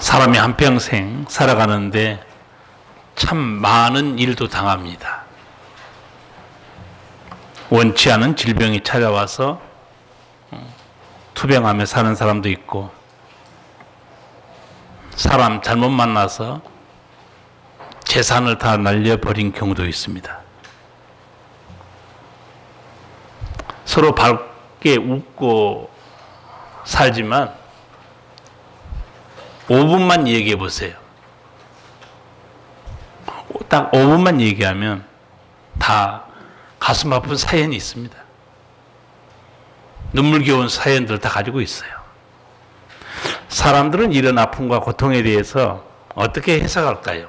사람이 한평생 살아가는데 참 많은 일도 당합니다. 원치 않은 질병이 찾아와서 투병하며 사는 사람도 있고, 사람 잘못 만나서 재산을 다 날려버린 경우도 있습니다. 서로 밝게 웃고 살지만 5분만 얘기해 보세요. 딱 5분만 얘기하면 다 가슴 아픈 사연이 있습니다. 눈물겨운 사연들 다 가지고 있어요. 사람들은 이런 아픔과 고통에 대해서 어떻게 해석할까요?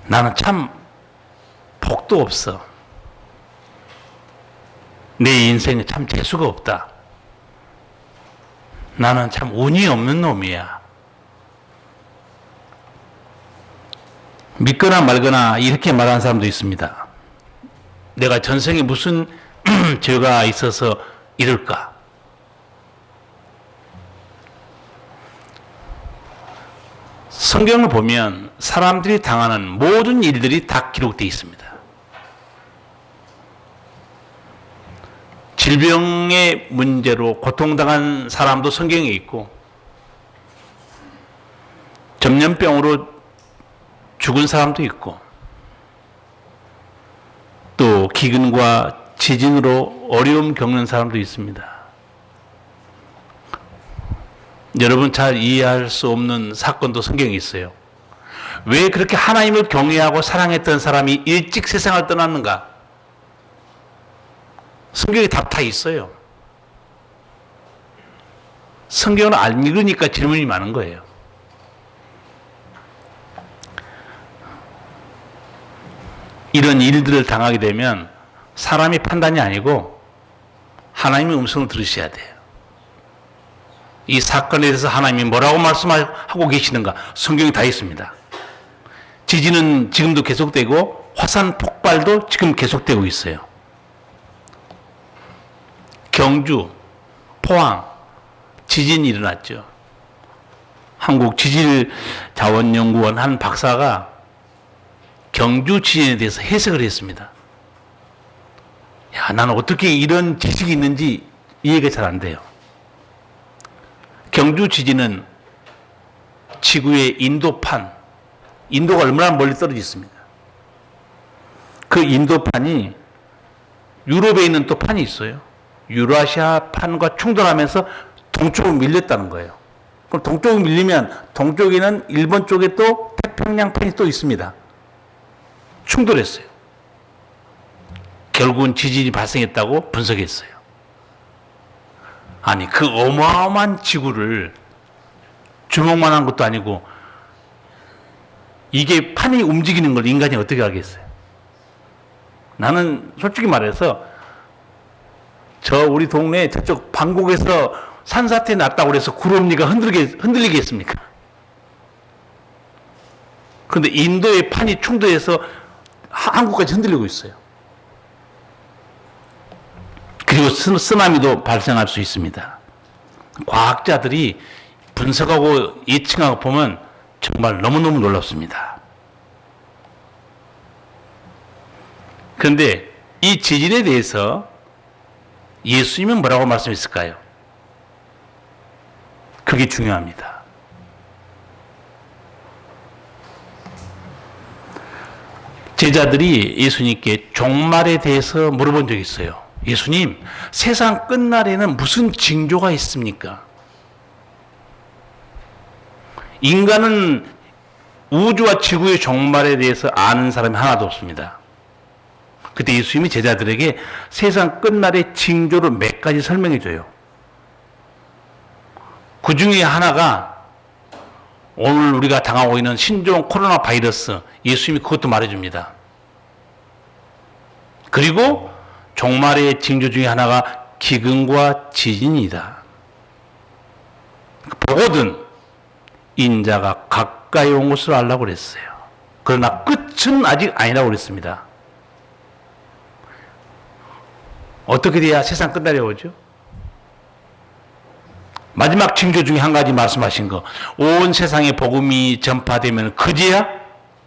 나는 참 복도 없어. 내 인생에 참 재수가 없다. 나는 참 운이 없는 놈이야. 믿거나 말거나 이렇게 말하는 사람도 있습니다. 내가 전생에 무슨 죄가 있어서 이럴까? 성경을 보면 사람들이 당하는 모든 일들이 다 기록되어 있습니다. 질병의 문제로 고통당한 사람도 성경에 있고, 전염병으로 죽은 사람도 있고, 또 기근과 지진으로 어려움 겪는 사람도 있습니다. 여러분 잘 이해할 수 없는 사건도 성경에 있어요. 왜 그렇게 하나님을 경외하고 사랑했던 사람이 일찍 세상을 떠났는가? 성경에 답 다 있어요. 성경을 안 읽으니까 질문이 많은 거예요. 이런 일들을 당하게 되면 사람의 판단이 아니고 하나님의 음성을 들으셔야 돼요. 이 사건에 대해서 하나님이 뭐라고 말씀하고 계시는가? 성경에 다 있습니다. 지진은 지금도 계속되고 화산 폭발도 지금 계속되고 있어요. 경주, 포항 지진이 일어났죠. 한국 지질자원연구원 한 박사가 경주 지진에 대해서 해석을 했습니다. 야, 나는 어떻게 이런 지식이 있는지 이해가 잘 안 돼요. 경주 지진은 지구의 인도판, 인도가 얼마나 멀리 떨어져 있습니다. 그 인도판이 유럽에 있는 또 판이 있어요. 유라시아 판과 충돌하면서 동쪽으로 밀렸다는 거예요. 그럼 동쪽으로 밀리면 동쪽에는 일본 쪽에 또 태평양판이 또 있습니다. 충돌했어요. 결국은 지진이 발생했다고 분석했어요. 아니, 그 어마어마한 지구를 주먹만 한 것도 아니고 이게 판이 움직이는 걸 인간이 어떻게 알겠어요? 나는 솔직히 말해서 우리 동네 저쪽 방곡에서 산사태 났다고 그래서 구름니가 흔들리겠습니까? 그런데 인도의 판이 충돌해서 한국까지 흔들리고 있어요. 그리고 쓰나미도 발생할 수 있습니다. 과학자들이 분석하고 예측하고 보면 정말 너무너무 놀랍습니다. 그런데 이 지진에 대해서 예수님은 뭐라고 말씀했을까요? 그게 중요합니다. 제자들이 예수님께 종말에 대해서 물어본 적이 있어요. 예수님, 세상 끝날에는 무슨 징조가 있습니까? 인간은 우주와 지구의 종말에 대해서 아는 사람이 하나도 없습니다. 그때 예수님이 제자들에게 세상 끝날의 징조를 몇 가지 설명해 줘요. 그 중에 하나가 오늘 우리가 당하고 있는 신종 코로나 바이러스, 예수님이 그것도 말해 줍니다. 그리고 종말의 징조 중에 하나가 기근과 지진이다. 보거든 인자가 가까이 온 것을 알라고 그랬어요. 그러나 끝은 아직 아니라고 그랬습니다. 어떻게 돼야 세상 끝날이 오죠? 마지막 징조 중에 한 가지 말씀하신 거, 온 세상에 복음이 전파되면 그제야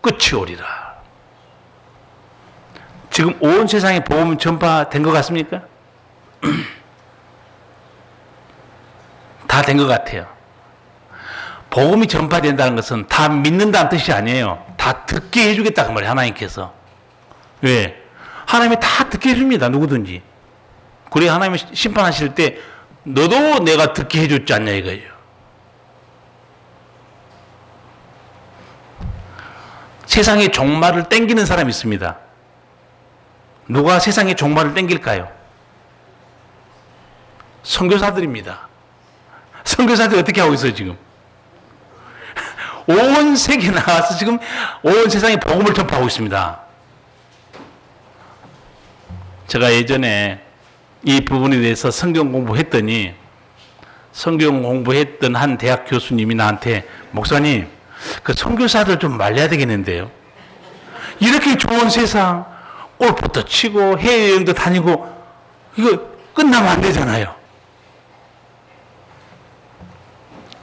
끝이 오리라. 지금 온 세상에 복음이 전파된 것 같습니까? 다 된 것 같아요. 복음이 전파된다는 것은 다 믿는다는 뜻이 아니에요. 다 듣게 해주겠다 그 말이에요. 하나님께서. 왜? 하나님이 다 듣게 해줍니다. 누구든지. 그래 하나님이 심판하실 때 너도 내가 듣게 해줬지 않냐 이거예요. 세상의 종말을 땡기는 사람이 있습니다. 누가 세상의 종말을 땡길까요? 선교사들입니다. 선교사들이 어떻게 하고 있어요 지금? 온 세계에 나와서 지금 온 세상에 복음을 전파하고 있습니다. 제가 예전에 이 부분에 대해서 성경 공부했더니 성경 공부했던 한 대학 교수님이 나한테 목사님 그 선교사들 좀 말려야 되겠는데요. 이렇게 좋은 세상 골프도 치고 해외여행도 다니고 이거 끝나면 안 되잖아요.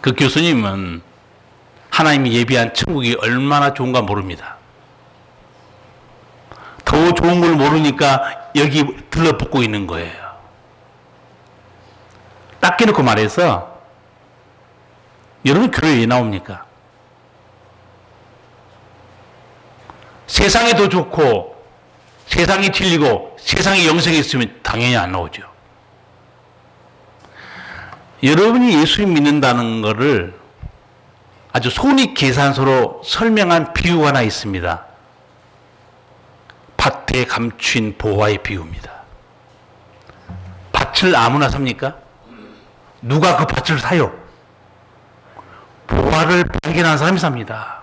그 교수님은 하나님이 예비한 천국이 얼마나 좋은가 모릅니다. 더 좋은 걸 모르니까 여기 들러붙고 있는 거예요. 딱 깨놓고 말해서 여러분 교회에 왜 나옵니까? 세상에 더 좋고 세상이 진리고 세상에 영생이 있으면 당연히 안 나오죠. 여러분이 예수님 믿는다는 것을 아주 손익계산서로 설명한 비유가 하나 있습니다. 밭에 감춘 보화의 비유입니다. 밭을 아무나 삽니까? 누가 그 밭을 사요? 보화를 발견한 사람이 삽니다.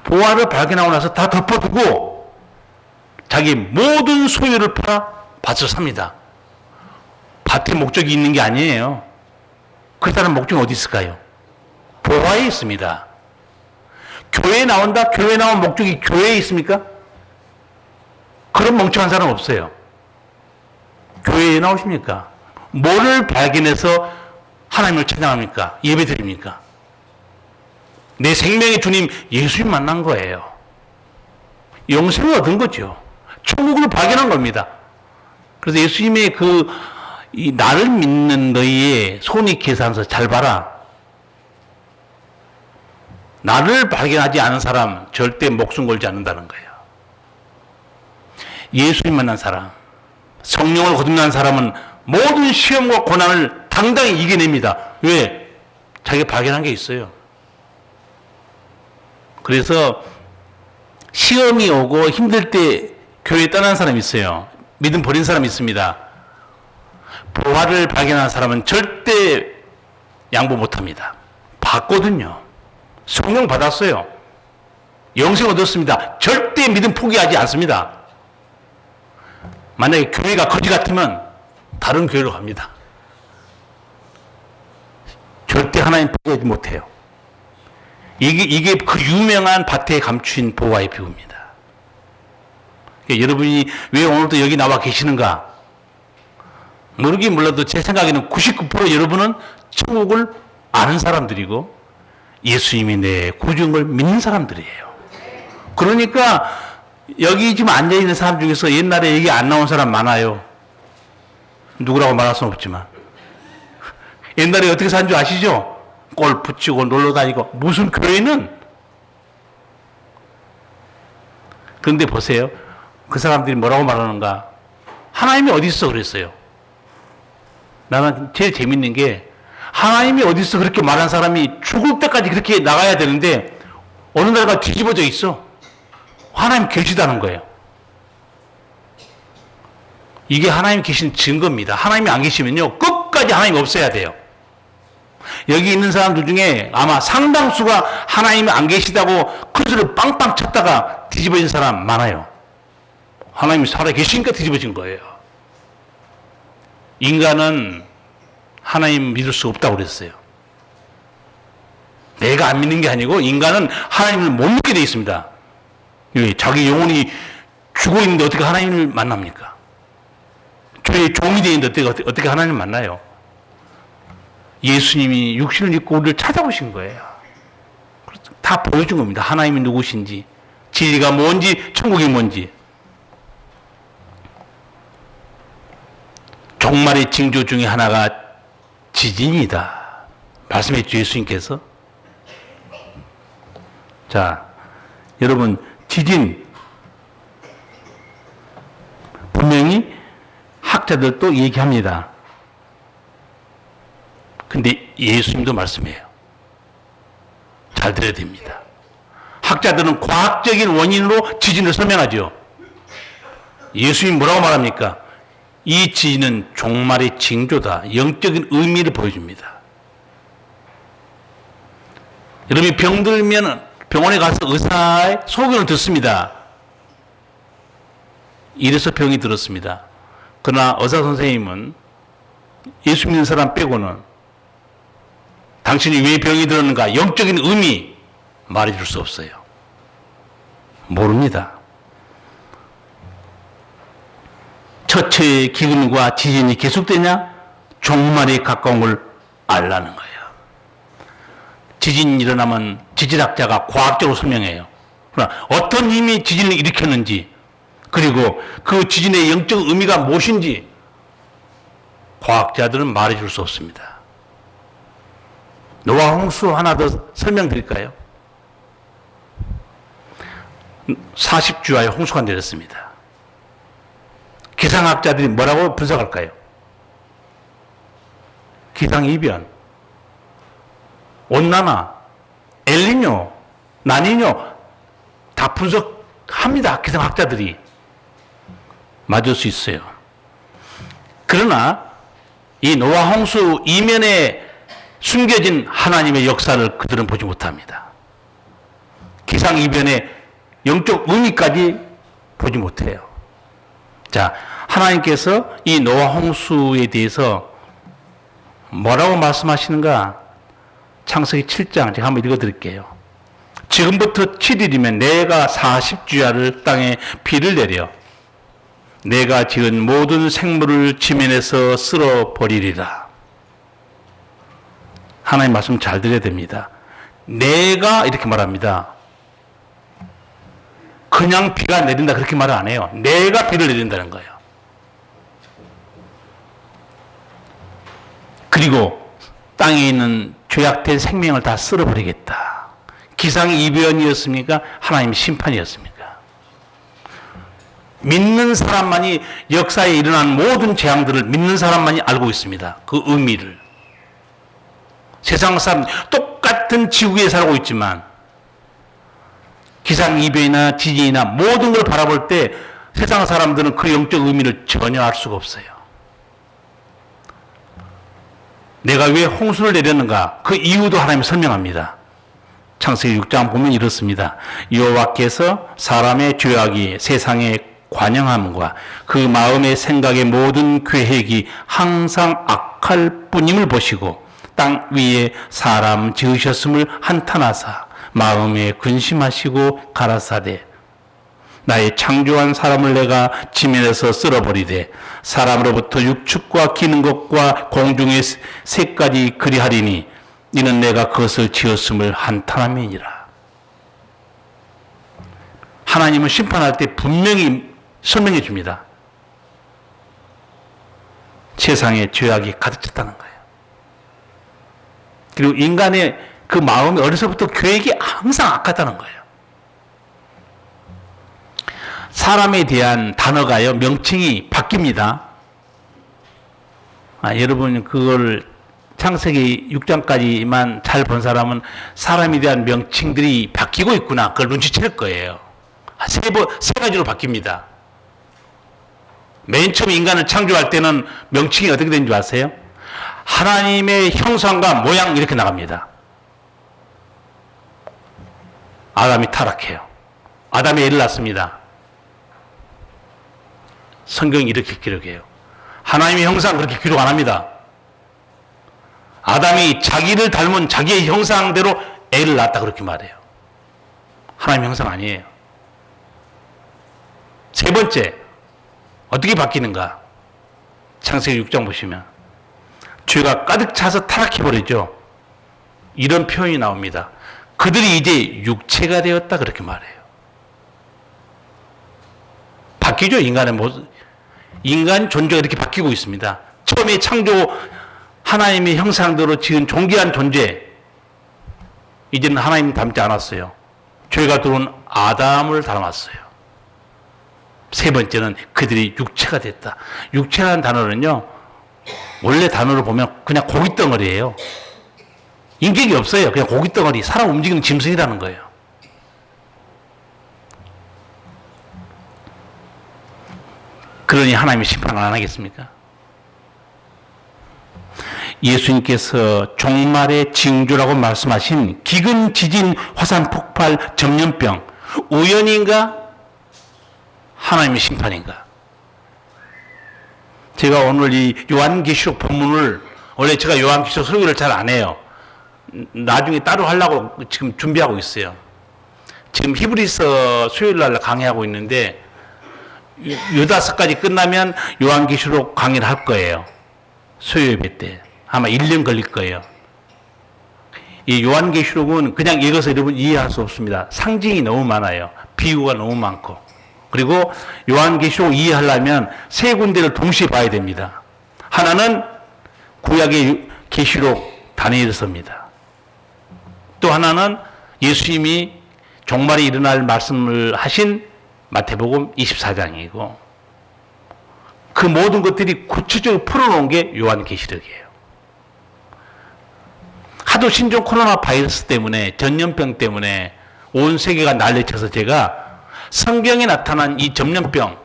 보화를 발견하고 나서 다 덮어두고 자기 모든 소유를 팔아 밭을 삽니다. 밭에 목적이 있는 게 아니에요. 그렇다는 목적이 어디 있을까요? 보화에 있습니다. 교회에 나온다? 교회에 나온 목적이 교회에 있습니까? 그런 멍청한 사람 없어요. 교회에 나오십니까? 뭐를 발견해서 하나님을 찬양합니까? 예배 드립니까? 내 생명의 주님 예수님 만난 거예요. 영생을 얻은 거죠. 천국을 발견한 겁니다. 그래서 예수님의 이 나를 믿는 너희의 손익계산서 잘 봐라. 나를 발견하지 않은 사람 절대 목숨 걸지 않는다는 거예요. 예수님 만난 사람, 성령을 거듭난 사람은 모든 시험과 고난을 당당히 이겨냅니다. 왜? 자기가 발견한 게 있어요. 그래서 시험이 오고 힘들 때 교회 떠난 사람이 있어요. 믿음 버린 사람이 있습니다. 보화를 발견한 사람은 절대 양보 못합니다. 받거든요. 성령 받았어요. 영생 얻었습니다. 절대 믿음 포기하지 않습니다. 만약에 교회가 거지 같으면 다른 교회로 갑니다. 절대 하나님 포기하지 못해요. 이게 그 유명한 밭에 감춘 보화의 비유입니다. 여러분이 왜 오늘도 여기 나와 계시는가? 모르긴 몰라도 제 생각에는 99% 여러분은 천국을 아는 사람들이고 예수님이 내 구주인 걸 믿는 사람들이에요. 그러니까 여기 지금 앉아있는 사람 중에서 옛날에 여기 안 나온 사람 많아요. 누구라고 말할 수는 없지만. 옛날에 어떻게 산 줄 아시죠? 골프 치고 놀러 다니고 무슨 교회는. 그런데 보세요. 그 사람들이 뭐라고 말하는가? 하나님이 어디 있어 그랬어요. 나는 제일 재밌는 게 하나님이 어디 있어 그렇게 말한 사람이 죽을 때까지 그렇게 나가야 되는데 어느 날가 뒤집어져 있어. 하나님 계시다는 거예요. 이게 하나님 계신 증거입니다. 하나님이 안 계시면요 끝까지 하나님 없어야 돼요. 여기 있는 사람들 중에 아마 상당수가 하나님이 안 계시다고 큰 소리를 빵빵 쳤다가 뒤집어진 사람 많아요. 하나님이 살아 계시니까 뒤집어진 거예요. 인간은 하나님 믿을 수 없다고 그랬어요. 내가 안 믿는 게 아니고 인간은 하나님을 못 믿게 돼 있습니다. 자기 영혼이 죽어 있는데 어떻게 하나님을 만납니까? 죄의 종이 되어 있는데 어떻게 하나님을 만나요? 예수님이 육신을 입고 우리를 찾아오신 거예요. 다 보여준 겁니다. 하나님이 누구신지, 진리가 뭔지, 천국이 뭔지. 종말의 징조 중에 하나가 지진이다 말씀했죠, 예수님께서. 자, 여러분, 지진 분명히 학자들도 얘기합니다. 근데 예수님도 말씀해요. 잘 들어야 됩니다. 학자들은 과학적인 원인으로 지진을 설명하죠. 예수님이 뭐라고 말합니까? 이 지진은 종말의 징조다. 영적인 의미를 보여줍니다. 여러분이 병들면 병원에 가서 의사의 소견을 듣습니다. 이래서 병이 들었습니다. 그러나 의사 선생님은 예수 믿는 사람 빼고는 당신이 왜 병이 들었는가 영적인 의미 말해줄 수 없어요. 모릅니다. 처처의 기근과 지진이 계속되냐? 종말에 가까운 걸 알라는 거예요. 지진이 일어나면 지질학자가 과학적으로 설명해요. 그러나 어떤 힘이 지진을 일으켰는지, 그리고 그 지진의 영적 의미가 무엇인지 과학자들은 말해줄 수 없습니다. 노아 홍수 하나 더 설명드릴까요? 40주와의 홍수가 내렸습니다. 기상학자들이 뭐라고 분석할까요? 기상이변, 온난화, 엘니뇨, 라니뇨 다 분석합니다. 기상학자들이. 맞을 수 있어요. 그러나 이 노아 홍수 이면에 숨겨진 하나님의 역사를 그들은 보지 못합니다. 기상이변의 영적 의미까지 보지 못해요. 자, 하나님께서 이 노아 홍수에 대해서 뭐라고 말씀하시는가? 창세기 7장 제가 한번 읽어드릴게요. 지금부터 7일이면 내가 40주야를 땅에 비를 내려 내가 지은 모든 생물을 지면에서 쓸어버리리라. 하나님 말씀 잘 들어야 됩니다. 내가 이렇게 말합니다. 그냥 비가 내린다 그렇게 말을 안 해요. 내가 비를 내린다는 거예요. 그리고 땅에 있는 죄악된 생명을 다 쓸어버리겠다. 기상이변이었습니까? 하나님의 심판이었습니까? 믿는 사람만이 역사에 일어난 모든 재앙들을 믿는 사람만이 알고 있습니다. 그 의미를. 세상 사람 똑같은 지구에 살고 있지만 기상이변이나 지진이나 모든 걸 바라볼 때 세상 사람들은 그 영적 의미를 전혀 알 수가 없어요. 내가 왜 홍수를 내렸는가? 그 이유도 하나님이 설명합니다. 창세기 6장 보면 이렇습니다. 여호와께서 사람의 죄악이 세상에 관영함과 그 마음의 생각의 모든 계획이 항상 악할 뿐임을 보시고 땅 위에 사람 지으셨음을 한탄하사 마음에 근심하시고 가라사대 나의 창조한 사람을 내가 지면에서 쓸어버리되 사람으로부터 육축과 기는 것과 공중의 새까지 그리하리니 이는 내가 그것을 지었음을 한탄함이니라. 하나님은 심판할 때 분명히 설명해 줍니다. 세상에 죄악이 가득 찼다는 거예요. 그리고 인간의 그 마음이 어려서부터 계획이 항상 악하다는 거예요. 사람에 대한 단어가요, 명칭이 바뀝니다. 여러분, 그걸 창세기 6장까지만 잘 본 사람은 사람에 대한 명칭들이 바뀌고 있구나. 그걸 눈치챌 거예요. 세 가지로 바뀝니다. 맨 처음 인간을 창조할 때는 명칭이 어떻게 되는 줄 아세요? 하나님의 형상과 모양 이렇게 나갑니다. 아담이 타락해요. 아담이 애를 낳습니다. 성경이 이렇게 기록해요. 하나님의 형상 그렇게 기록 안 합니다. 아담이 자기를 닮은 자기의 형상대로 애를 낳았다 그렇게 말해요. 하나님의 형상 아니에요. 세 번째, 어떻게 바뀌는가? 창세기 6장 보시면 죄가 가득 차서 타락해버리죠. 이런 표현이 나옵니다. 그들이 이제 육체가 되었다 그렇게 말해요. 바뀌죠. 인간의 모습. 인간 존재가 이렇게 바뀌고 있습니다. 처음에 창조 하나님의 형상대로 지은 존귀한 존재, 이제는 하나님 닮지 않았어요. 죄가 들어온 아담을 닮았어요. 세 번째는 그들이 육체가 됐다. 육체라는 단어는요, 원래 단어를 보면 그냥 고깃덩어리예요. 인격이 없어요. 그냥 고깃덩어리, 사람 움직이는 짐승이라는 거예요. 그러니 하나님이 심판을 안 하겠습니까? 예수님께서 종말의 징조라고 말씀하신 기근, 지진, 화산 폭발, 전염병, 우연인가? 하나님의 심판인가? 제가 오늘 이 요한계시록 본문을, 원래 제가 요한계시록 설교를 잘 안 해요. 나중에 따로 하려고 지금 준비하고 있어요. 지금 히브리서 수요일 날 강의하고 있는데, 요다서까지 끝나면 요한계시록 강의를 할 거예요. 수요 예배 때. 아마 1년 걸릴 거예요. 이 요한계시록은 그냥 읽어서 여러분 이해할 수 없습니다. 상징이 너무 많아요. 비유가 너무 많고. 그리고 요한계시록 이해하려면 세 군데를 동시에 봐야 됩니다. 하나는 구약의 계시록 다니엘서입니다. 또 하나는 예수님이 종말에 일어날 말씀을 하신 마태복음 24장이고, 그 모든 것들이 구체적으로 풀어놓은 게 요한계시록이에요. 하도 신종 코로나 바이러스 때문에, 전염병 때문에 온 세계가 난리쳐서 제가 성경에 나타난 이 전염병,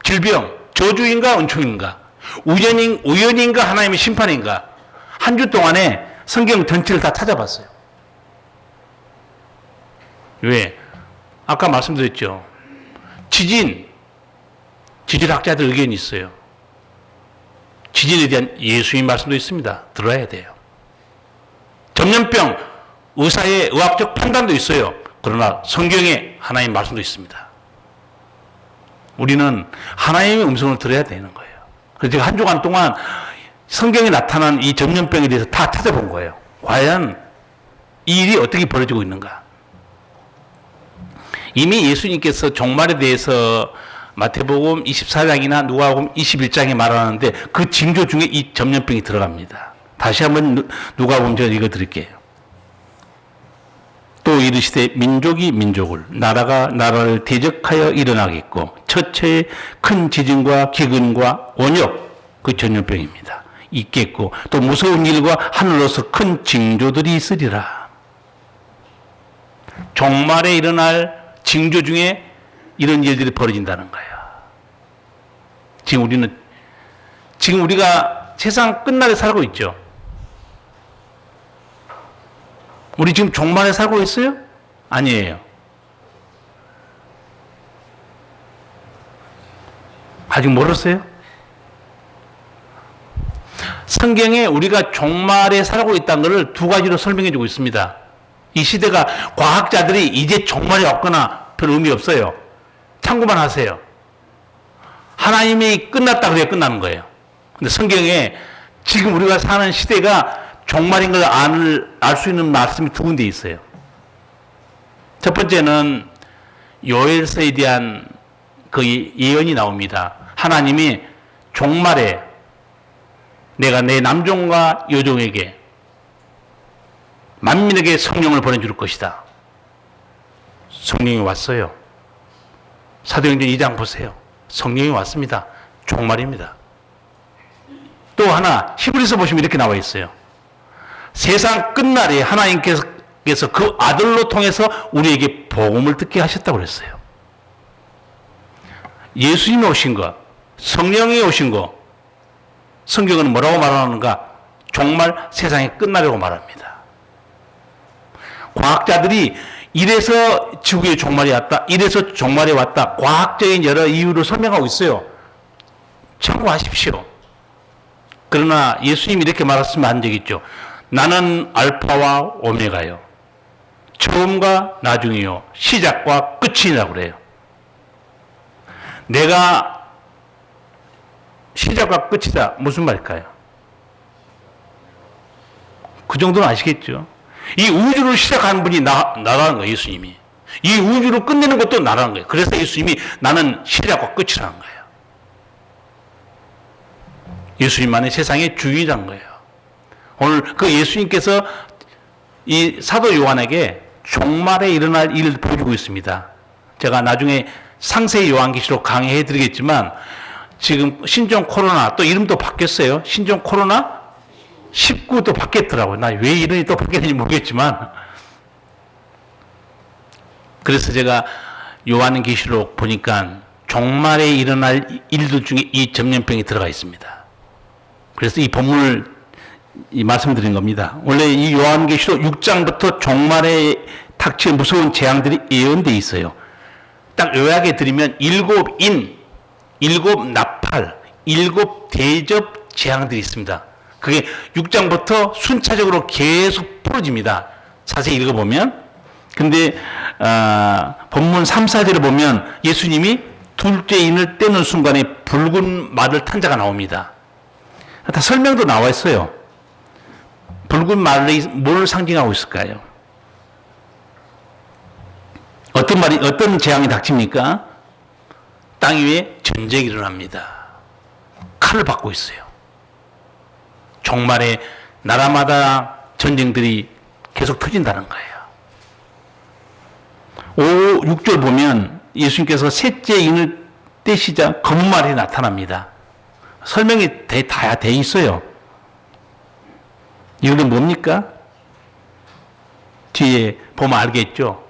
질병, 저주인가 은총인가, 우연인가 하나님의 심판인가, 한 주 동안에 성경 전체를 다 찾아봤어요. 왜? 아까 말씀드렸죠. 지질학자들 의견이 있어요. 지진에 대한 예수의 말씀도 있습니다. 들어야 돼요. 전염병, 의사의 의학적 판단도 있어요. 그러나 성경에 하나님의 말씀도 있습니다. 우리는 하나님의 음성을 들어야 되는 거예요. 그래서 제가 한 주간 동안 성경에 나타난 이 전염병에 대해서 다 찾아본 거예요. 과연 이 일이 어떻게 벌어지고 있는가. 이미 예수님께서 종말에 대해서 마태복음 24장이나 누가복음 21장에 말하는데 그 징조 중에 이 전염병이 들어갑니다. 다시 한번 누가복음 제가 읽어드릴게요. 또 이르시되 민족이 민족을, 나라가 나라를 대적하여 일어나겠고 첫째의 큰 지진과 기근과 원역, 그 전염병입니다. 있겠고 또 무서운 일과 하늘로서 큰 징조들이 있으리라. 종말에 일어날 징조 중에 이런 일들이 벌어진다는 거예요. 지금 우리가 세상 끝날에 살고 있죠. 우리 지금 종말에 살고 있어요? 아니에요. 아직 멀었어요? 성경에 우리가 종말에 살고 있다는 것을 두 가지로 설명해 주고 있습니다. 이 시대가 과학자들이 이제 종말이 왔거나 별 의미 없어요. 참고만 하세요. 하나님이 끝났다 그래야 끝나는 거예요. 근데 성경에 지금 우리가 사는 시대가 종말인 걸 알 수 있는 말씀이 두 군데 있어요. 첫 번째는 요엘서에 대한 그 예언이 나옵니다. 하나님이 종말에 내가 내 남종과 여종에게 만민에게 성령을 보내줄 것이다. 성령이 왔어요. 사도행전 2장 보세요. 성령이 왔습니다. 종말입니다. 또 하나 히브리서 보시면 이렇게 나와 있어요. 세상 끝날에 하나님께서 그 아들로 통해서 우리에게 복음을 듣게 하셨다고 그랬어요. 예수님이 오신 것, 성령이 오신 것, 성경은 뭐라고 말하는가? 종말 세상이 끝나려고 말합니다. 과학자들이 이래서 지구의 종말이 왔다, 이래서 종말이 왔다, 과학적인 여러 이유를 설명하고 있어요. 참고하십시오. 그러나 예수님이 이렇게 말했으면 안 되겠죠. 나는 알파와 오메가요, 처음과 나중이요, 시작과 끝이라고 그래요. 내가 시작과 끝이다. 무슨 말일까요? 그 정도는 아시겠죠? 이 우주를 시작한 분이 나라는 거예요, 예수님이. 이 우주를 끝내는 것도 나라는 거예요. 그래서 예수님이 나는 시작과 끝이라는 거예요. 예수님만이 세상의 주인이라는 거예요. 오늘 그 예수님께서 이 사도 요한에게 종말에 일어날 일을 보여주고 있습니다. 제가 나중에 상세히 요한계시록 강의해 드리겠지만 지금 신종 코로나 또 이름도 바뀌었어요. 신종 코로나 19도 바뀌었더라고요. 나 왜 이름이 또 바뀌었는지 모르겠지만 그래서 제가 요한계시록 보니까 종말에 일어날 일들 중에 이 전염병이 들어가 있습니다. 그래서 이 본문을 말씀드린 겁니다. 원래 이 요한계시록 6장부터 종말에 닥칠 무서운 재앙들이 예언되어 있어요. 딱 요약해 드리면 7인, 7나팔, 7대접 재앙들이 있습니다. 그게 6장부터 순차적으로 계속 풀어집니다. 자세히 읽어보면. 근데 본문 3, 4절을 보면 예수님이 둘째 인을 떼는 순간에 붉은 말을 탄 자가 나옵니다. 다 설명도 나와 있어요. 붉은 말이 뭘 상징하고 있을까요? 어떤 재앙이 닥칩니까? 땅 위에 전쟁이 일어납니다. 칼을 받고 있어요. 종말에 나라마다 전쟁들이 계속 터진다는 거예요. 6절 보면 예수님께서 셋째 인을 떼시자 검은 말이 나타납니다. 설명이 다 돼 있어요. 이거는 뭡니까? 뒤에 보면 알겠죠?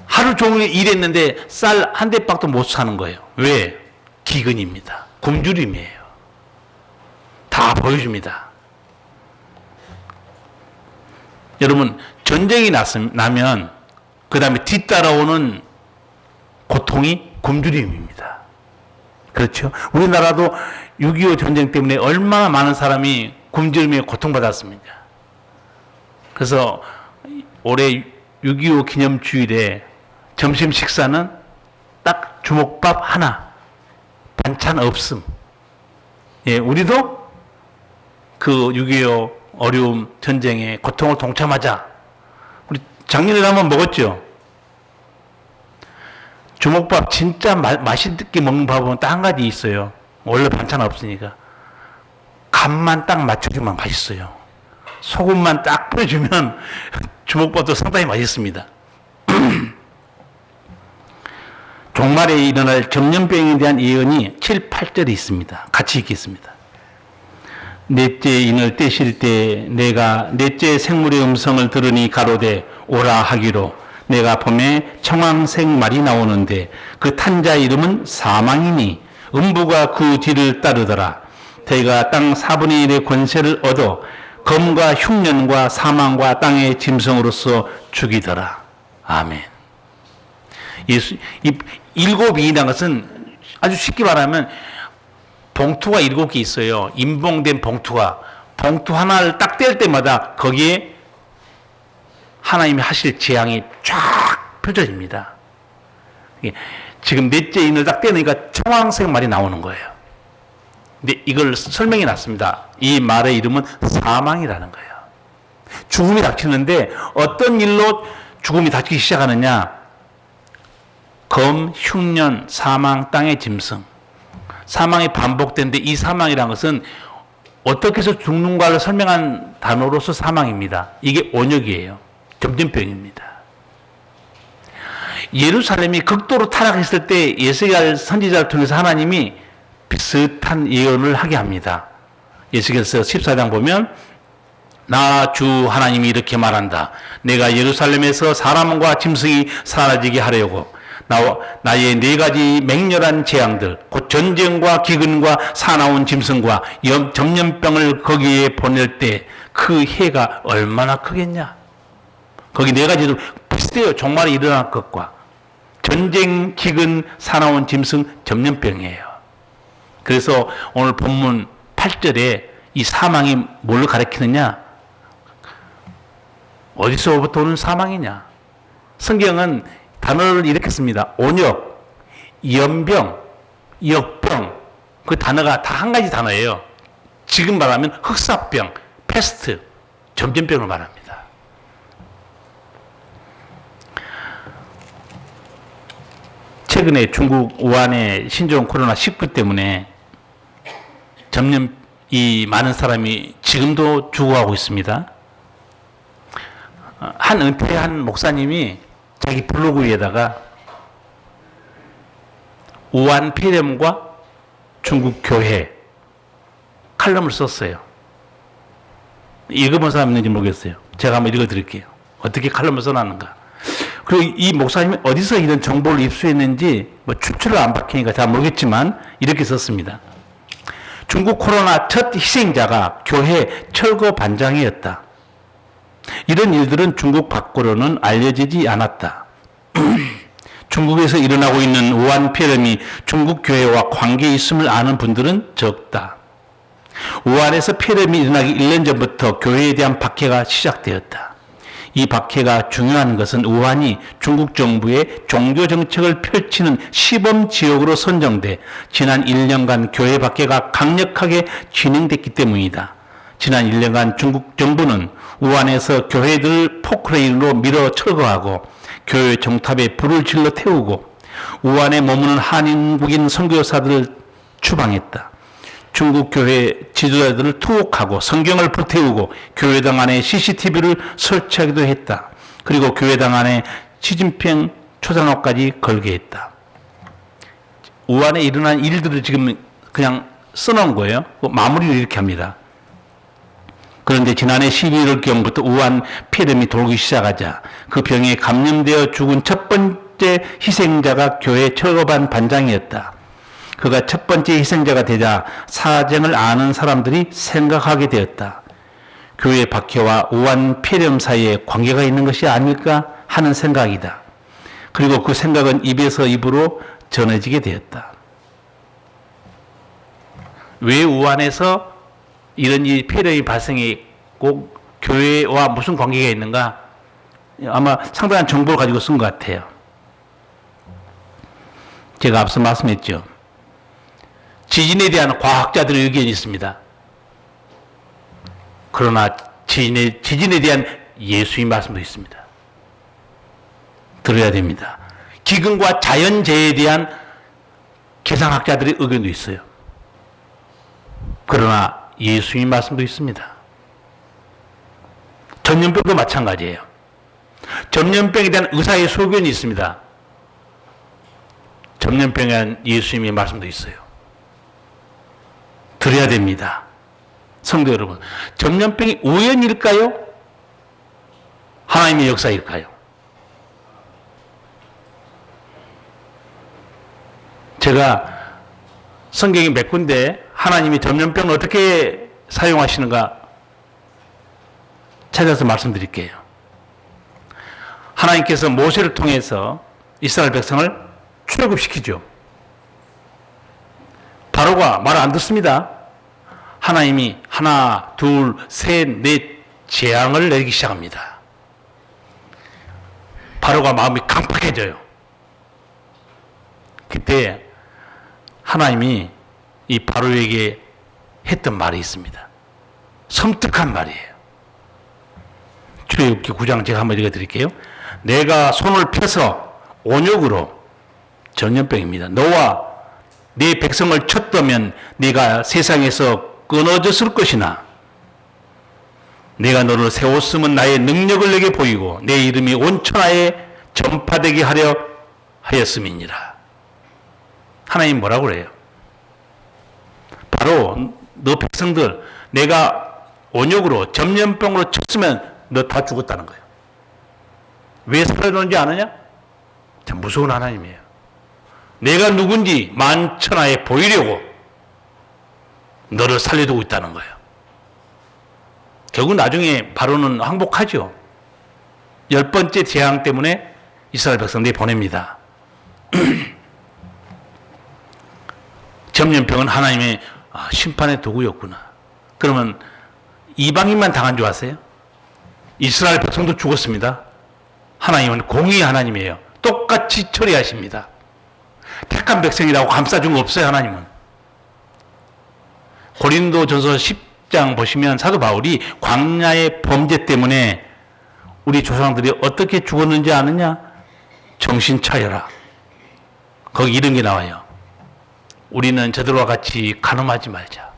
하루 종일 일했는데 쌀 한 대박도 못 사는 거예요. 왜? 기근입니다. 굶주림이에요. 다 보여줍니다. 여러분, 전쟁이 나면 그 다음에 뒤따라오는 고통이 굶주림입니다. 그렇죠? 우리나라도 6.25 전쟁 때문에 얼마나 많은 사람이 굶주림에 고통받았습니까? 그래서 올해 6.25 기념주일에 점심 식사는 딱 주먹밥 하나, 반찬 없음. 예, 우리도 그 6.25 어려움, 전쟁에 고통을 동참하자. 우리 작년에 한번 먹었죠? 주먹밥 진짜 맛있게 먹는 밥은 딱 한 가지 있어요. 원래 반찬 없으니까. 간만 딱 맞춰주면 맛있어요. 소금만 딱 뿌려주면 주먹밥도 상당히 맛있습니다. 종말에 일어날 전염병에 대한 예언이 7, 8절에 있습니다. 같이 읽겠습니다. 넷째 인을 떼실 때 내가 넷째 생물의 음성을 들으니 가로되 오라 하기로 내가 봄에 청황색 말이 나오는데 그 탄자 이름은 사망이니 음부가 그 뒤를 따르더라. 대가 땅 4분의 1의 권세를 얻어 검과 흉년과 사망과 땅의 짐승으로서 죽이더라. 아멘. 일곱이라는 것은 아주 쉽게 말하면 봉투가 7개 있어요. 임봉된 봉투가. 봉투 하나를 딱 뗄 때마다 거기에 하나님이 하실 재앙이 쫙 펼쳐집니다. 지금 넷째 인을 딱 떼니까 청황색 말이 나오는 거예요. 근데 이걸 설명해 놨습니다. 이 말의 이름은 사망이라는 거예요. 죽음이 닥치는데 어떤 일로 죽음이 닥치기 시작하느냐? 검, 흉년, 사망, 땅의 짐승. 사망이 반복되는데 이 사망이라는 것은 어떻게 해서 죽는가를 설명한 단어로서 사망입니다. 이게 온역이에요. 전염병입니다. 예루살렘이 극도로 타락했을 때 예수야 선지자를 통해서 하나님이 비슷한 예언을 하게 합니다. 예수께서 14장 보면 나 주 하나님이 이렇게 말한다. 내가 예루살렘에서 사람과 짐승이 사라지게 하려고 나의 4가지 맹렬한 재앙들 곧 전쟁과 기근과 사나운 짐승과 전염병을 거기에 보낼 때 그 해가 얼마나 크겠냐. 거기 4가지도 비슷해요. 종말에 일어날 것과 전쟁, 기근, 사나운 짐승, 전염병이에요. 그래서 오늘 본문 8절에 이 사망이 뭘 가리키느냐? 어디서부터 오는 사망이냐? 성경은 단어를 이렇게 씁니다. 온역, 연병, 역병. 그 단어가 다 한 가지 단어예요. 지금 말하면 흑사병, 패스트, 전염병을 말합니다. 최근에 중국 우한의 신종 코로나19 때문에 이 많은 사람이 지금도 죽어가고 있습니다. 한 은퇴한 목사님이 자기 블로그 위에다가 우한 폐렴과 중국 교회 칼럼을 썼어요. 읽어본 사람 있는지 모르겠어요. 제가 한번 읽어드릴게요. 어떻게 칼럼을 써놨는가. 그리고 이 목사님이 어디서 이런 정보를 입수했는지 뭐 출처를 안 밝히니까 잘 모르겠지만 이렇게 썼습니다. 중국 코로나 첫 희생자가 교회 철거 반장이었다. 이런 일들은 중국 밖으로는 알려지지 않았다. 중국에서 일어나고 있는 우한 폐렴이 중국 교회와 관계 있음을 아는 분들은 적다. 우한에서 폐렴이 일어나기 1년 전부터 교회에 대한 박해가 시작되었다. 이 박해가 중요한 것은 우한이 중국 정부의 종교 정책을 펼치는 시범 지역으로 선정돼 지난 1년간 교회 박해가 강력하게 진행됐기 때문이다. 지난 1년간 중국 정부는 우한에서 교회들을 포크레인으로 밀어 철거하고 교회 정탑에 불을 질러 태우고 우한에 머무는 한인국인 선교사들을 추방했다. 중국 교회 지도자들을 투옥하고 성경을 불태우고 교회당 안에 CCTV를 설치하기도 했다. 그리고 교회당 안에 시진핑 초상화까지 걸게 했다. 우한에 일어난 일들을 지금 그냥 써놓은 거예요. 마무리를 이렇게 합니다. 그런데 지난해 11월경부터 우한 폐렴이 돌기 시작하자 그 병에 감염되어 죽은 첫 번째 희생자가 교회 철거반 반장이었다. 그가 첫 번째 희생자가 되자 사정을 아는 사람들이 생각하게 되었다. 교회 박해와 우한 폐렴 사이에 관계가 있는 것이 아닐까 하는 생각이다. 그리고 그 생각은 입에서 입으로 전해지게 되었다. 왜 우한에서 이런 이 폐렴이 발생이 꼭 교회와 무슨 관계가 있는가? 아마 상당한 정보를 가지고 쓴 것 같아요. 제가 앞서 말씀했죠. 지진에 대한 과학자들의 의견이 있습니다. 그러나 지진에 대한 예수의 말씀도 있습니다. 들어야 됩니다. 기근과 자연재해에 대한 계상학자들의 의견도 있어요. 그러나 예수의 말씀도 있습니다. 전염병도 마찬가지예요. 전염병에 대한 의사의 소견이 있습니다. 전염병에 대한 예수님의 말씀도 있어요. 들어야 됩니다. 성도 여러분, 전염병이 우연일까요? 하나님의 역사일까요? 제가 성경에 몇 군데 하나님이 전염병을 어떻게 사용하시는가 찾아서 말씀드릴게요. 하나님께서 모세를 통해서 이스라엘 백성을 출애굽시키죠. 바로가 말 안 듣습니다. 하나님이 하나, 둘, 셋, 넷 재앙을 내리기 시작합니다. 바로가 마음이 강팍해져요. 그때 하나님이 이 바로에게 했던 말이 있습니다. 섬뜩한 말이에요. 출애굽기 9장 제가 한번 읽어드릴게요. 내가 손을 펴서 온역으로 전염병입니다. 너와 네 백성을 쳤다면 네가 세상에서 끊어졌을 것이나 내가 너를 세웠음은 나의 능력을 내게 보이고 내 이름이 온 천하에 전파되게 하려 하였음이니라. 하나님 뭐라고 그래요? 바로 너 백성들 내가 온역으로 전염병으로 쳤으면 너 다 죽었다는 거예요. 왜 살려놓은지 아느냐? 참 무서운 하나님이에요. 내가 누군지 만천하에 보이려고 너를 살려두고 있다는 거예요. 결국 나중에 바로는 항복하죠. 10번째 재앙 때문에 이스라엘 백성들이 보냅니다. 전염병은 하나님의 심판의 도구였구나. 그러면 이방인만 당한 줄 아세요? 이스라엘 백성도 죽었습니다. 하나님은 공의의 하나님이에요. 똑같이 처리하십니다. 택한 백성이라고 감싸준 거 없어요, 하나님은. 고린도전서 10장 보시면 사도 바울이 광야의 범죄 때문에 우리 조상들이 어떻게 죽었는지 아느냐? 정신 차려라. 거기 이런 게 나와요. 우리는 저들과 같이 간음하지 말자.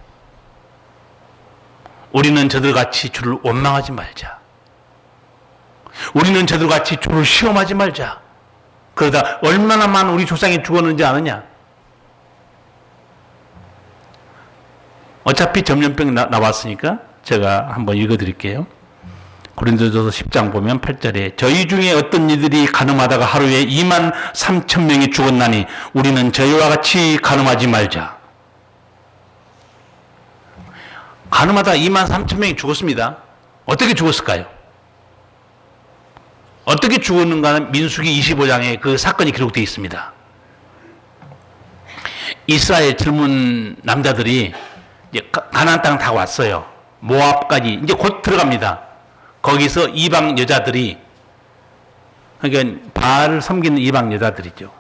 우리는 저들같이 주를 원망하지 말자. 우리는 저들같이 주를 시험하지 말자. 그러다 얼마나 많은 우리 조상이 죽었는지 아느냐? 어차피 전염병이 나왔으니까 제가 한번 읽어드릴게요. 고린도전서 10장 보면 8절에 저희 중에 어떤 이들이 간음하다가 하루에 2만 3천 명이 죽었나니 우리는 저희와 같이 간음하지 말자. 간음하다 2만 3천 명이 죽었습니다. 어떻게 죽었을까요? 어떻게 죽었는가는 민수기 25장에 그 사건이 기록되어 있습니다. 이스라엘 젊은 남자들이 이제 가나안 땅 다 왔어요. 모압까지 이제 곧 들어갑니다. 거기서 이방 여자들이, 그러니까 바알을 섬기는 이방 여자들이죠.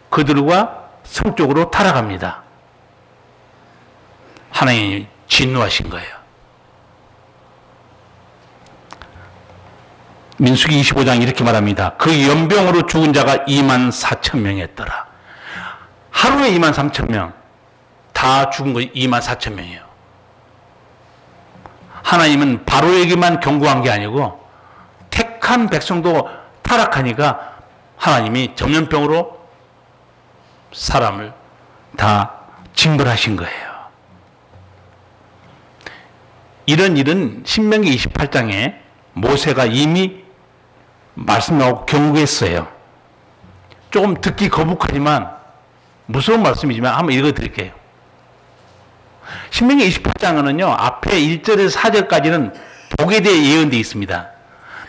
그들과 성적으로 타락합니다. 하나님이 진노하신 거예요. 민수기 25장 이렇게 말합니다. 그 연병으로 죽은 자가 2만 4천 명이었더라. 하루에 2만 3천 명. 다 죽은 거 2만 4천 명이에요. 하나님은 바로에게만 경고한 게 아니고 택한 백성도 타락하니까 하나님이 전염병으로 사람을 다 징벌하신 거예요. 이런 일은 신명기 28장에 모세가 이미 말씀하고 경고했어요. 조금 듣기 거북하지만 무서운 말씀이지만 한번 읽어드릴게요. 신명기 28장은요, 앞에 1절에서 4절까지는 복에 대해 예언되어 있습니다.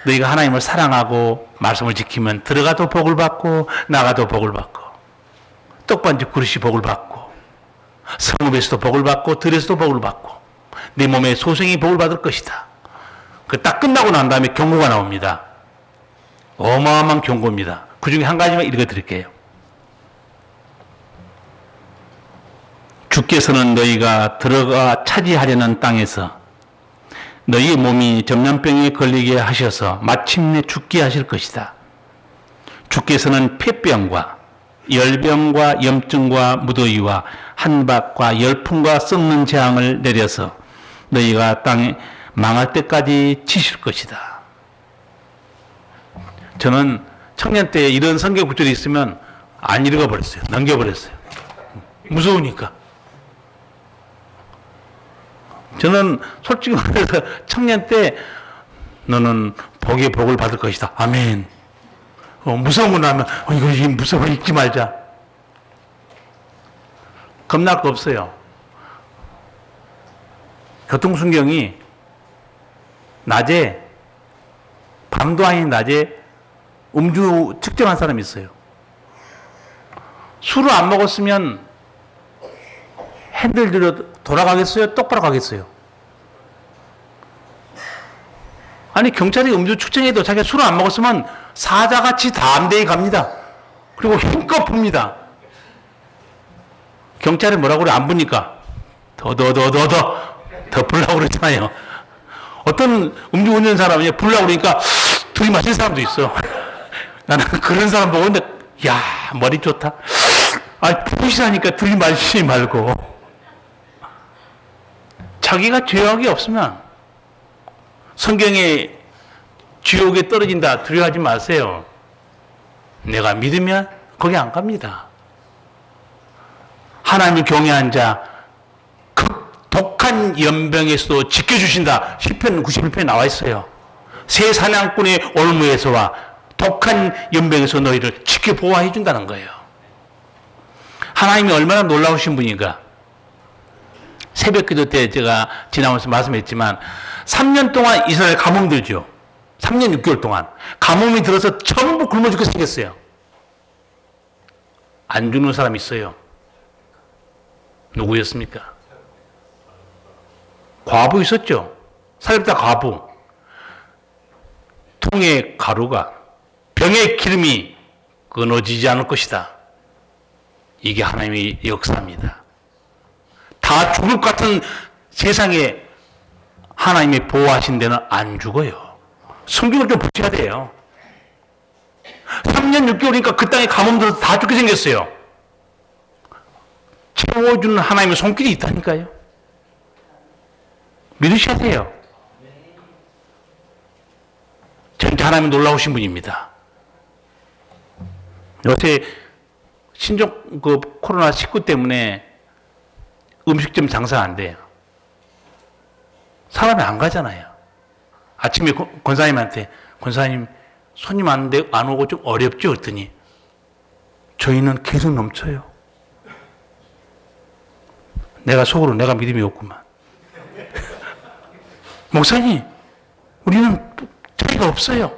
너희가 하나님을 사랑하고 말씀을 지키면 들어가도 복을 받고 나가도 복을 받고 떡반죽 그릇이 복을 받고 성읍에서도 복을 받고 들에서도 복을 받고 네 몸에 소생이 복을 받을 것이다. 그 딱 끝나고 난 다음에 경고가 나옵니다. 어마어마한 경고입니다. 그 중에 한 가지만 읽어드릴게요. 주께서는 너희가 들어가 차지하려는 땅에서 너희의 몸이 전염병에 걸리게 하셔서 마침내 죽게 하실 것이다. 주께서는 폐병과 열병과 염증과 무더위와 한박과 열풍과 썩는 재앙을 내려서 너희가 땅에 망할 때까지 치실 것이다. 저는 청년 때 이런 성경 구절이 있으면 안 읽어버렸어요. 넘겨버렸어요. 무서우니까. 저는 솔직히 말해서 청년 때 너는 복의 복을 받을 것이다. 아멘. 무서운 거 나면 이거 무서워 읽지 말자. 겁날 거 없어요. 교통순경이 낮에, 밤도 아닌 낮에 음주 측정한 사람이 있어요. 술을 안 먹었으면 핸들 들여 돌아가겠어요? 똑바로 가겠어요? 아니, 경찰이 음주 측정해도 자기가 술을 안 먹었으면 사자같이 담대히 갑니다. 그리고 힘껏 풉니다. 경찰이 뭐라고 그래? 안 부니까 더 불라고 그러잖아요. 어떤 음주운전 사람이 불라고 그러니까 들이마실 사람도 있어. 나는 그런 사람 보고 근데 야, 머리 좋다. 아, 푸시하니까 들이마시지 말고 자기가 죄악이 없으면 성경에 지옥에 떨어진다 두려워하지 마세요. 내가 믿으면 거기 안 갑니다. 하나님을 경외한 자 독한 연병에서도 지켜주신다. 시편 91편에 나와 있어요. 새 사냥꾼의 올무에서와 독한 연병에서 너희를 지켜 보호해 준다는 거예요. 하나님이 얼마나 놀라우신 분인가. 새벽기도 때 제가 지나면서 말씀했지만 3년 동안 이스라엘 가뭄 들죠. 3년 6개월 동안 가뭄이 들어서 전부 굶어 죽게 생겼어요. 안 죽는 사람 있어요. 누구였습니까? 과부 있었죠. 사렙다 과부. 통의 가루가 병의 기름이 끊어지지 않을 것이다. 이게 하나님의 역사입니다. 다 죽을 것 같은 세상에 하나님이 보호하신 데는 안 죽어요. 성경을 좀 보셔야 돼요. 3년 6개월이니까 그 땅에 가뭄 들어서 다 죽게 생겼어요. 채워주는 하나님의 손길이 있다니까요. 믿으셔야 돼요. 진짜 하나님이 놀라우신 분입니다. 요새 신종 코로나19 때문에 음식점 장사 안 돼요. 사람이 안 가잖아요. 아침에 권사님한테 권사님 손님 왔는데 안 오고 좀 어렵죠? 그랬더니 저희는 계속 넘쳐요. 내가 속으로 내가 믿음이 없구만. 목사님, 우리는 차이가 없어요.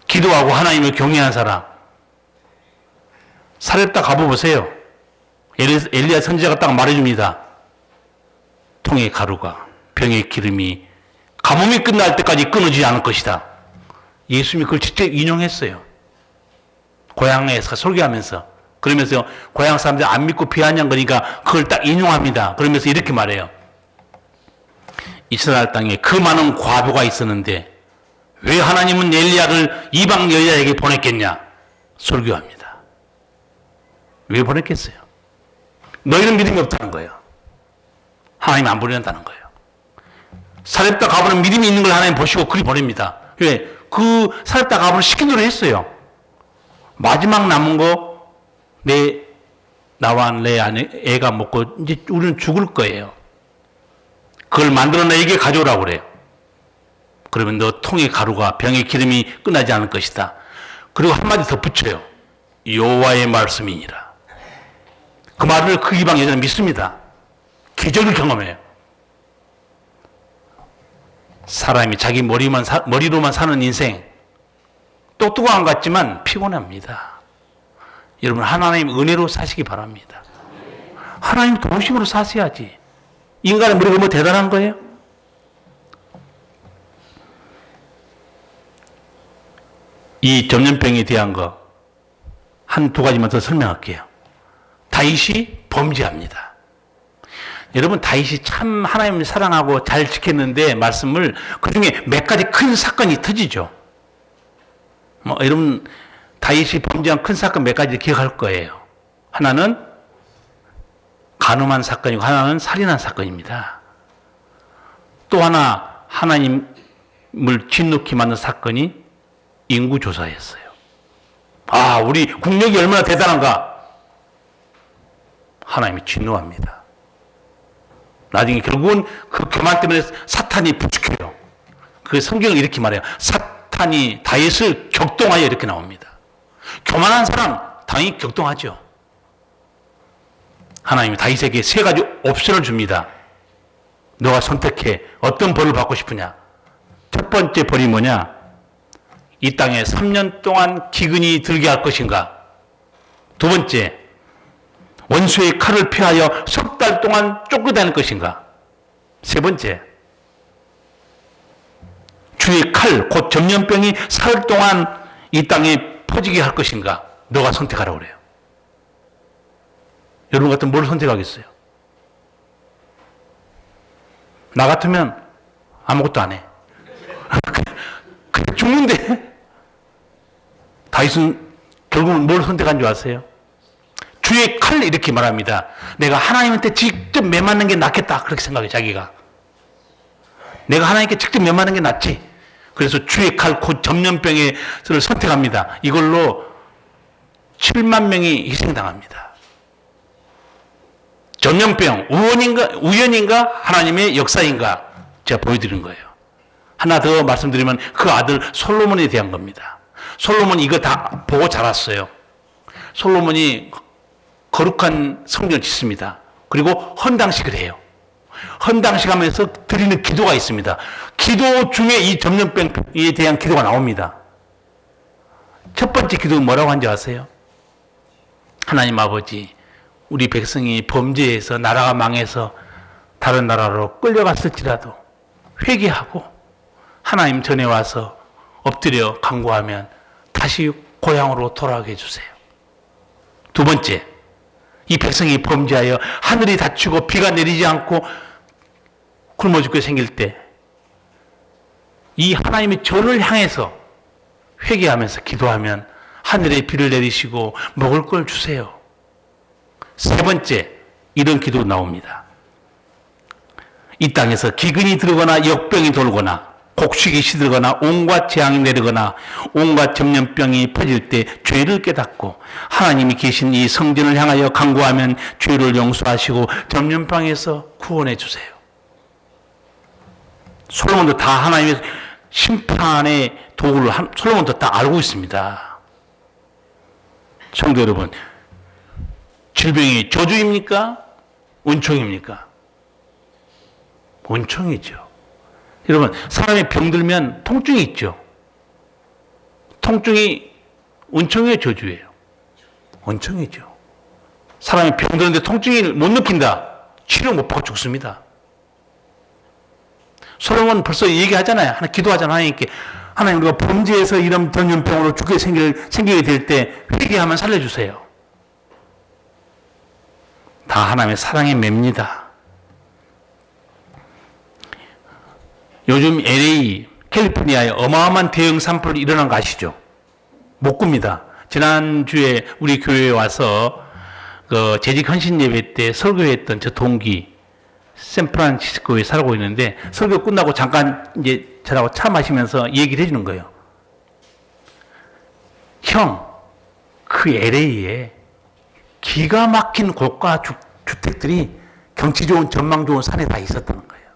기도하고 하나님을 경외한 사람. 사렙다 가보세요. 엘리야 선지자가 딱 말해줍니다. 통의 가루가 병의 기름이 가뭄이 끝날 때까지 끊어지지 않을 것이다. 예수님이 그걸 직접 인용했어요. 고향에서 설교하면서. 그러면서 고향 사람들이 안 믿고 비아냥 거니까 그걸 딱 인용합니다. 그러면서 이렇게 말해요. 이스라엘 땅에 그 많은 과부가 있었는데 왜 하나님은 엘리야를 이방 여자에게 보냈겠냐? 설교합니다. 왜 보냈겠어요? 너희는 믿음이 없다는 거예요. 하나님 안 보낸다는 거예요. 사렙다 가보는 믿음이 있는 걸 하나님 보시고 그리 보냅니다. 왜? 그 사렙다 가보는 시킨 대로 했어요. 마지막 남은 거 나와 내 아내 애가 먹고 이제 우리는 죽을 거예요. 그걸 만들어 내게 가져오라고 그래요. 그러면 너 통의 가루가 병의 기름이 끝나지 않을 것이다. 그리고 한마디 더 붙여요. 여호와의 말씀이니라. 그 말을 그 이방 여자는 믿습니다. 기적을 경험해요. 사람이 자기 머리로만 사는 인생 똑똑한 것 같지만 피곤합니다. 여러분 하나님 은혜로 사시기 바랍니다. 하나님 도우심으로 사셔야지. 인간의 머리가 뭐 대단한 거예요? 이 전염병에 대한 거 한두 가지만 더 설명할게요. 다윗이 범죄합니다. 여러분 다윗이 참 하나님을 사랑하고 잘 지켰는데 말씀을 그중에 몇 가지 큰 사건이 터지죠. 여러분 다윗이 범죄한 큰 사건 몇 가지 기억할 거예요. 하나는 간음한 사건이고 하나는 살인한 사건입니다. 또 하나 하나님을 진노케 만든 사건이 인구조사였어요. 아, 우리 국력이 얼마나 대단한가. 하나님이 진노합니다. 나중에 결국은 그 교만 때문에 사탄이 부추겨요. 그 성경을 이렇게 말해요. 사탄이 다윗을 격동하여 이렇게 나옵니다. 교만한 사람 당연히 격동하죠. 하나님이 다윗에게 세 가지 옵션을 줍니다. 너가 선택해. 어떤 벌을 받고 싶으냐? 첫 번째 벌이 뭐냐? 이 땅에 3년 동안 기근이 들게 할 것인가? 두 번째, 원수의 칼을 피하여 석 달 동안 쫓겨다닐 것인가? 세 번째, 주의 칼, 곧 전염병이 사흘 동안 이 땅에 퍼지게 할 것인가? 너가 선택하라고 그래요. 여러분 같으면 뭘 선택하겠어요? 나 같으면 아무것도 안 해. 그냥 죽는데. 다윗은 결국은 뭘 선택한 줄 아세요? 주의 칼 이렇게 말합니다. 내가 하나님한테 직접 매맞는 게 낫겠다. 그렇게 생각해 자기가. 내가 하나님께 직접 매맞는 게 낫지. 그래서 주의 칼 곧 전염병을 선택합니다. 이걸로 7만 명이 희생당합니다. 전염병 우연인가 하나님의 역사인가 제가 보여드린 거예요. 하나 더 말씀드리면 그 아들 솔로몬에 대한 겁니다. 솔로몬이 이거 다 보고 자랐어요. 솔로몬이 거룩한 성전을 짓습니다. 그리고 헌당식을 해요. 헌당식 하면서 드리는 기도가 있습니다. 기도 중에 이 전염병에 대한 기도가 나옵니다. 첫 번째 기도는 뭐라고 한지 아세요? 하나님 아버지, 우리 백성이 범죄해서 나라가 망해서 다른 나라로 끌려갔을지라도 회개하고 하나님 전에 와서 엎드려 간구하면 다시 고향으로 돌아가게 해주세요. 두 번째, 이 백성이 범죄하여 하늘이 닫히고 비가 내리지 않고 굶어 죽게 생길 때 이 하나님의 전을 향해서 회개하면서 기도하면 하늘에 비를 내리시고 먹을 걸 주세요. 세 번째, 이런 기도 나옵니다. 이 땅에서 기근이 들거나 역병이 돌거나 곡식이 시들거나 온갖 재앙이 내리거나 온갖 전염병이 퍼질 때 죄를 깨닫고 하나님이 계신 이 성전을 향하여 간구하면 죄를 용서하시고 전염병에서 구원해 주세요. 솔로몬도 다 하나님의 심판의 도구를 솔로몬도 다 알고 있습니다. 성도 여러분, 질병이 저주입니까? 은총입니까? 은총이죠. 여러분, 사람이 병들면 통증이 있죠. 통증이 은총이에요, 저주예요? 은총이죠. 사람이 병드는데 통증을 못 느낀다. 치료 못 받고 죽습니다. 솔로몬 벌써 얘기하잖아요. 하나 기도하잖아요. 하나님께. 하나님, 우리가 범죄해서 이런 전염병으로 죽게 생기게 될 때 회개하면 살려주세요. 다 하나님의 사랑의 맵니다. 요즘 LA, 캘리포니아에 어마어마한 대형 산불이 일어난 거 아시죠? 못 굽니다. 지난주에 우리 교회에 와서 그 재직 헌신 예배 때 설교했던 저 동기, 샌프란시스코에 살고 있는데 설교 끝나고 잠깐 이제 저라고 차 마시면서 얘기를 해주는 거예요. 형, 그 LA에 기가 막힌 고가 주택들이 경치 좋은 전망 좋은 산에 다 있었다는 거예요.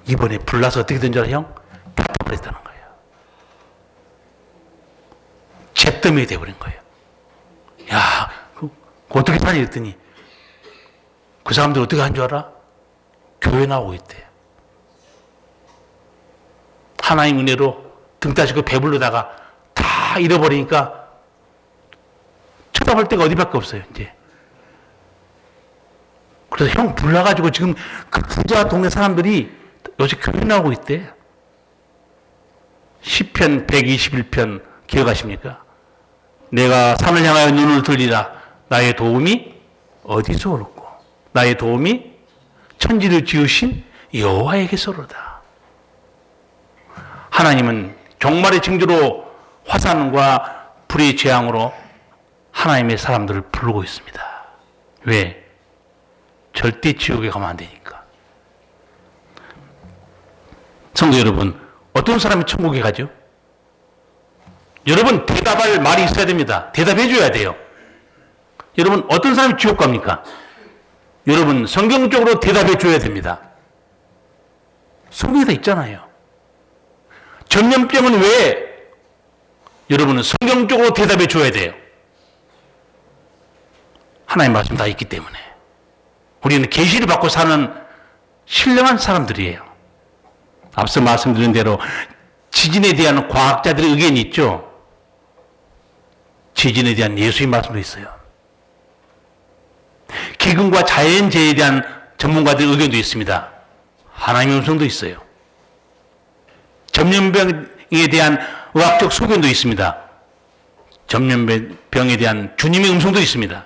이번에 불나서 어떻게 된 줄 알아요, 형? 다 터버렸다는 거예요. 잿더미 돼버린 거예요. 야, 어떻게 사니? 했더니 그 사람들 어떻게 한 줄 알아? 교회 나오고 있대. 하나님 은혜로 등 따시고 배부르다가 다 잃어버리니까 쳐다볼 데가 어디밖에 없어요, 이제. 그래서 형 불나가지고 지금 그 부자 동네 사람들이 요새 교회 나오고 있대. 시편 121편 기억하십니까? 내가 산을 향하여 눈을 돌리라. 나의 도움이 어디서 오르고 나의 도움이 천지를 지으신 여호와에게서로다. 하나님은 종말의 징조로 화산과 불의 재앙으로 하나님의 사람들을 부르고 있습니다. 왜? 절대 지옥에 가면 안 되니까. 성도 여러분, 어떤 사람이 천국에 가죠? 여러분, 대답할 말이 있어야 됩니다. 대답해 줘야 돼요. 여러분, 어떤 사람이 지옥 갑니까? 여러분, 성경적으로 대답해 줘야 됩니다. 성경에 다 있잖아요. 전염병은 왜? 여러분은 성경적으로 대답해 줘야 돼요. 하나님 말씀 다 있기 때문에. 우리는 계시를 받고 사는 신령한 사람들이에요. 앞서 말씀드린 대로 지진에 대한 과학자들의 의견이 있죠. 지진에 대한 예수의 말씀도 있어요. 기근과 자연재해에 대한 전문가들의 의견도 있습니다. 하나님의 음성도 있어요. 전염병에 대한 의학적 소견도 있습니다. 전염병에 대한 주님의 음성도 있습니다.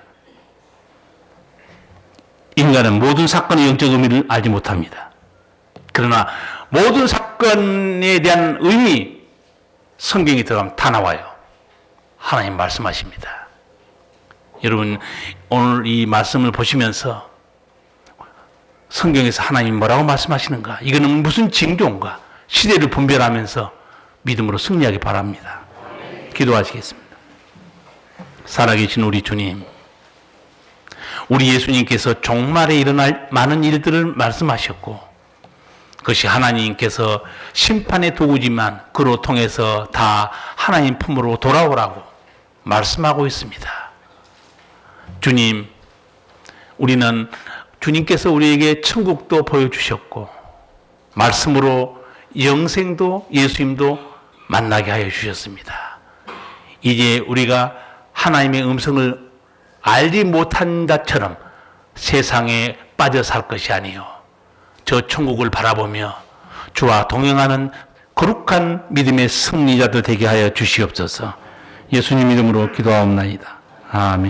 인간은 모든 사건의 영적 의미를 알지 못합니다. 그러나 모든 사건에 대한 의미, 성경에 들어가면 다 나와요. 하나님 말씀하십니다. 여러분, 오늘 이 말씀을 보시면서 성경에서 하나님 뭐라고 말씀하시는가? 이거는 무슨 징조인가? 시대를 분별하면서 믿음으로 승리하기 바랍니다. 기도하시겠습니다. 살아계신 우리 주님, 우리 예수님께서 종말에 일어날 많은 일들을 말씀하셨고, 그것이 하나님께서 심판의 도구지만 그로 통해서 다 하나님 품으로 돌아오라고 말씀하고 있습니다. 주님, 우리는 주님께서 우리에게 천국도 보여주셨고 말씀으로 영생도 예수님도 만나게 하여 주셨습니다. 이제 우리가 하나님의 음성을 알지 못한 자처럼 세상에 빠져 살 것이 아니요, 저 천국을 바라보며 주와 동행하는 거룩한 믿음의 승리자들 되게 하여 주시옵소서. 예수님 이름으로 기도하옵나이다. 아멘.